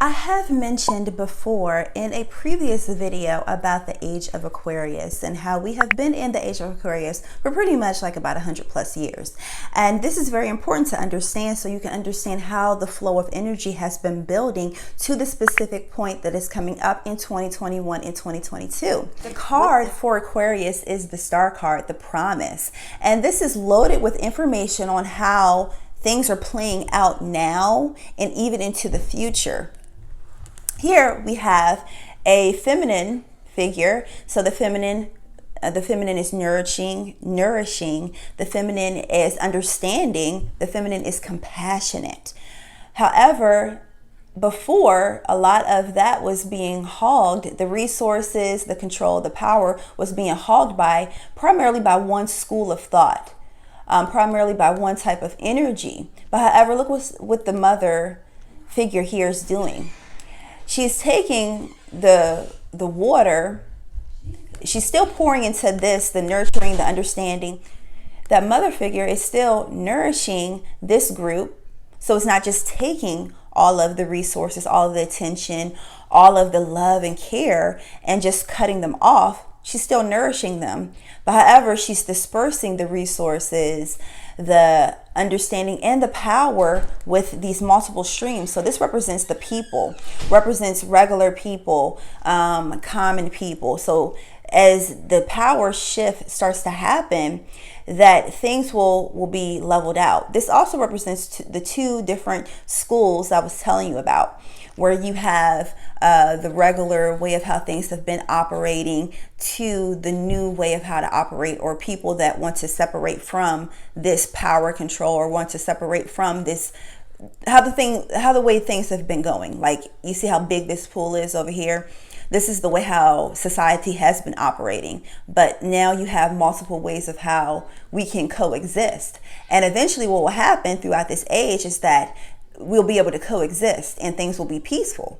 I have mentioned before in a previous video about the age of Aquarius and how we have been in the age of Aquarius for pretty much like about 100+ years. And this is very important to understand so you can understand how the flow of energy has been building to the specific point that is coming up in 2021 and 2022. The card for Aquarius is the Star card, the Promise. And this is loaded with information on how things are playing out now and even into the future. Here we have a feminine figure. So the feminine is nourishing. The feminine is understanding. The feminine is compassionate. However, before, a lot of that was being hogged. The resources, the control, the power was being hogged primarily by one school of thought, primarily by one type of energy. But however, look what the mother figure here is doing. She's taking the water, she's still pouring into this, the nurturing, the understanding. That mother figure is still nourishing this group. So it's not just taking all of the resources, all of the attention, all of the love and care and just cutting them off. She's still nourishing them. But however, she's dispersing the resources, the understanding and the power with these multiple streams. So this represents the people, represents regular people, common people. So as the power shift starts to happen, that things will be leveled out. This also represents the two different schools I was telling you about, where you have the regular way of how things have been operating to the new way of how to operate, or people that want to separate from this power control or want to separate from this, how the way things have been going. Like, you see how big this pool is over here? This is the way how society has been operating. But now you have multiple ways of how we can coexist. And eventually what will happen throughout this age is that we'll be able to coexist and things will be peaceful.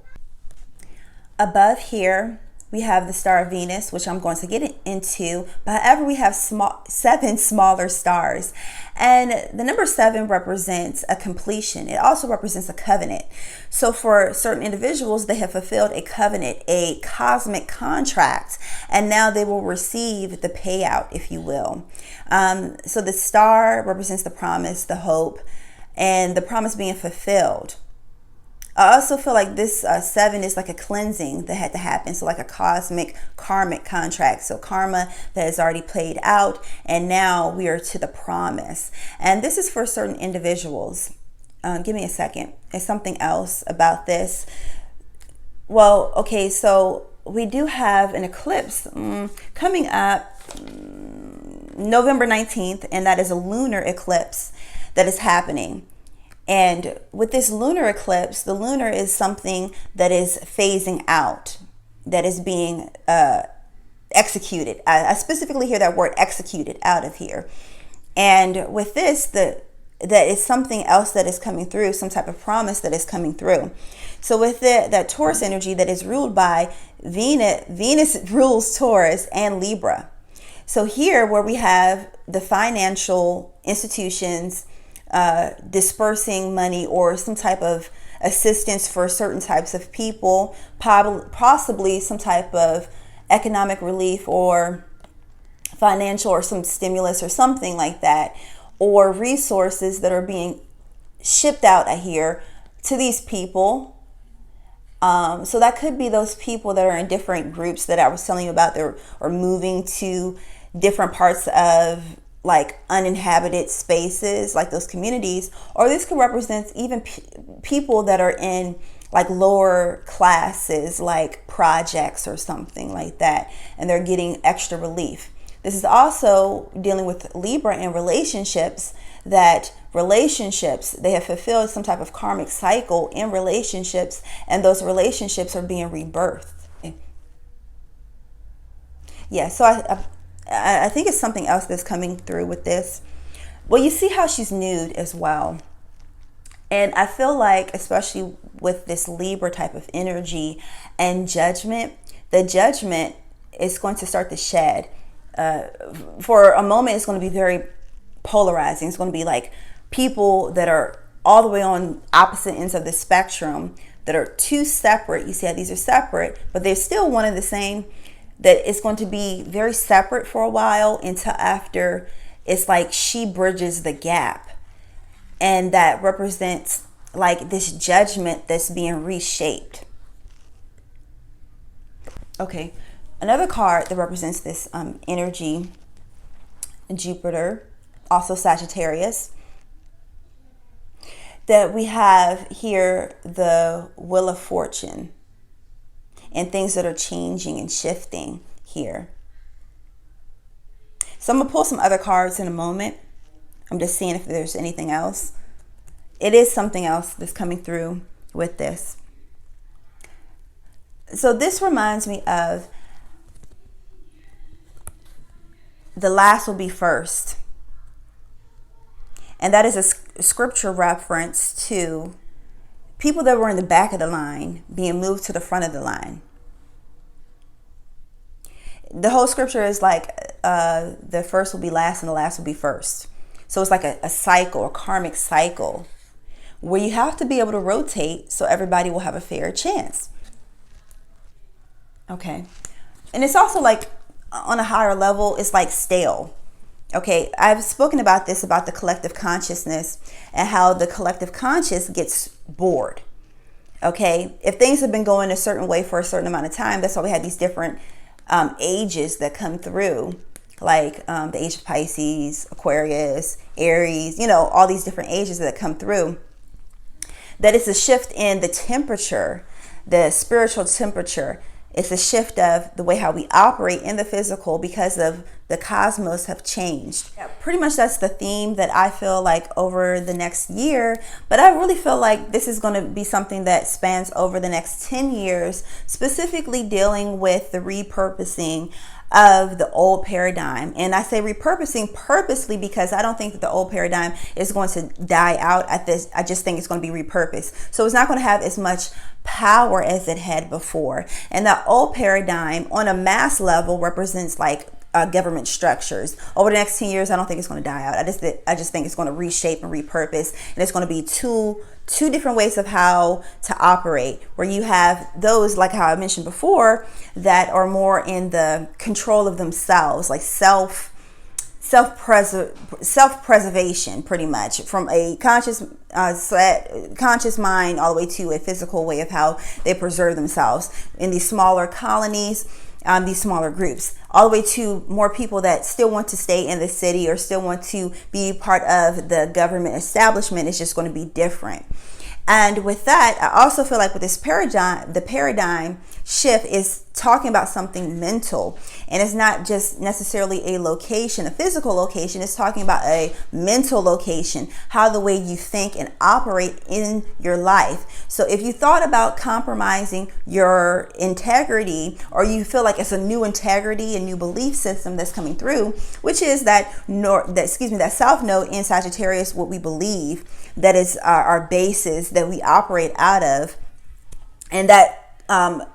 Above here, we have the star of Venus, which I'm going to get into. But however, we have 7 smaller stars. And the number 7 represents a completion. It also represents a covenant. So for certain individuals, they have fulfilled a covenant, a cosmic contract, and now they will receive the payout, if you will. So the star represents the promise, the hope, and the promise being fulfilled. I also feel like this 7 is like a cleansing that had to happen. So like a cosmic karmic contract. So karma that has already played out, and now we are to the promise. And this is for certain individuals. Give me a second. There's something else about this. Well, okay, so we do have an eclipse coming up November 19th, and that is a lunar eclipse that is happening. And with this lunar eclipse, the lunar is something that is phasing out, that is being executed. I specifically hear that word executed out of here. And with this, that is something else that is coming through, some type of promise that is coming through. So with that Taurus energy that is ruled by Venus rules Taurus and Libra. So here where we have the financial institutions dispersing money or some type of assistance for certain types of people, possibly some type of economic relief or financial or some stimulus or something like that, or resources that are being shipped out here to these people. So that could be those people that are in different groups that I was telling you about, that are moving to different parts of like uninhabited spaces, like those communities. Or this could represent even people that are in like lower classes, like projects or something like that, and they're getting extra relief. This is also dealing with Libra and relationships, they have fulfilled some type of karmic cycle in relationships, and those relationships are being rebirthed. Yeah, so I think it's something else that's coming through with this. Well, you see how she's nude as well. And I feel like, especially with this Libra type of energy and judgment, the judgment is going to start to shed. For a moment, it's going to be very polarizing. It's going to be like people that are all the way on opposite ends of the spectrum that are two separate. You see how these are separate, but they're still one and the same. That it's going to be very separate for a while until after it's like she bridges the gap. And that represents like this judgment that's being reshaped. Okay, another card that represents this energy, Jupiter, also Sagittarius, that we have here the Wheel of Fortune and things that are changing and shifting here. So I'm going to pull some other cards in a moment. I'm just seeing if there's anything else. It is something else that's coming through with this. So this reminds me of the last will be first. And that is a scripture reference to people that were in the back of the line being moved to the front of the line. The whole scripture is like the first will be last and the last will be first. So it's like a cycle, a karmic cycle, where you have to be able to rotate so everybody will have a fair chance. Okay. And it's also like on a higher level, it's like stale. Okay, I've spoken about this, about the collective consciousness and how the collective conscious gets bored. Okay, if things have been going a certain way for a certain amount of time, that's why we have these different ages that come through, like the age of Pisces, Aquarius, Aries, you know, all these different ages that come through. That it's a shift in the temperature, the spiritual temperature. It's a shift of the way how we operate in the physical because of the cosmos have changed. Yeah, pretty much that's the theme that I feel like over the next year. But I really feel like this is going to be something that spans over the next 10 years, specifically dealing with the repurposing of the old paradigm. And I say repurposing purposely because I don't think that the old paradigm is going to die out at this. I just think it's going to be repurposed. So it's not going to have as much power as it had before. And the old paradigm on a mass level represents like government structures. Over the next 10 years, I don't think it's going to die out. I just think it's going to reshape and repurpose. And it's going to be two different ways of how to operate, where you have those, like how I mentioned before, that are more in the control of themselves, like self-preservation, pretty much, from a conscious mind all the way to a physical way of how they preserve themselves in these smaller colonies, these smaller groups, all the way to more people that still want to stay in the city or still want to be part of the government establishment. It's just going to be different. And with that, I also feel like with this paradigm, the paradigm shift is talking about something mental. And it's not just necessarily a location, a physical location. It's talking about a mental location, how the way you think and operate in your life. So if you thought about compromising your integrity, or you feel like it's a new integrity, a new belief system that's coming through, which is that South Node in Sagittarius, what we believe, that is our basis that we operate out of, and that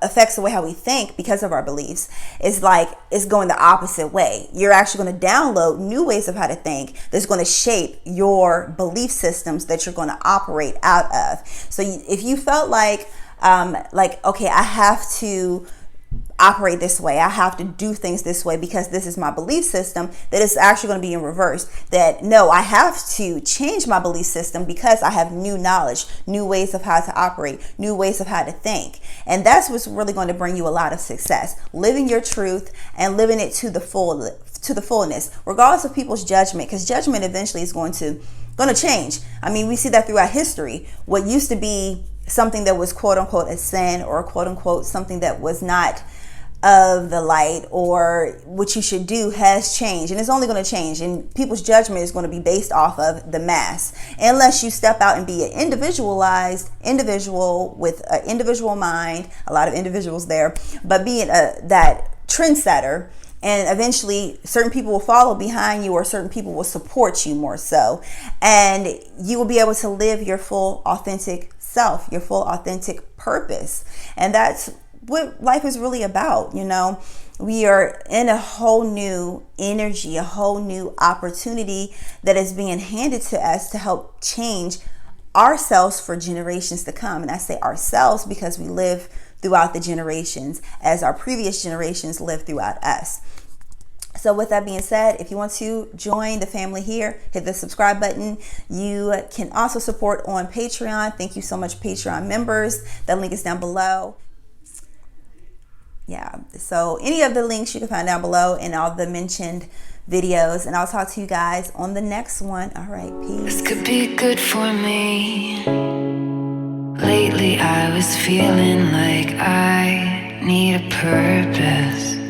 affects the way how we think because of our beliefs, is like it's going the opposite way. You're actually going to download new ways of how to think that's going to shape your belief systems that you're going to operate out of. So if you felt like okay, I have to operate this way, I have to do things this way because this is my belief system, that is actually going to be in reverse. That no, I have to change my belief system because I have new knowledge, new ways of how to operate, new ways of how to think. And that's what's really going to bring you a lot of success, living your truth and living it to the fullness, regardless of people's judgment, because judgment eventually is going to change. I mean, we see that throughout history. What used to be something that was quote unquote a sin, or quote unquote something that was not of the light, or what you should do, has changed, and it's only going to change, and people's judgment is going to be based off of the mass, unless you step out and be an individualized individual with an individual mind, a lot of individuals there, but being that trendsetter. And eventually certain people will follow behind you, or certain people will support you more so, and you will be able to live your full authentic self, your full authentic purpose. And that's what life is really about. You know, we are in a whole new energy, a whole new opportunity that is being handed to us to help change ourselves for generations to come. And I say ourselves because we live throughout the generations as our previous generations lived throughout us. So with that being said, if you want to join the family here, hit the subscribe button. You can also support on Patreon. Thank you so much, Patreon members. That link is down below. Yeah, so any of the links you can find down below in all the mentioned videos. And I'll talk to you guys on the next one. All right, peace. This could be good for me. Lately I was feeling like I need a purpose.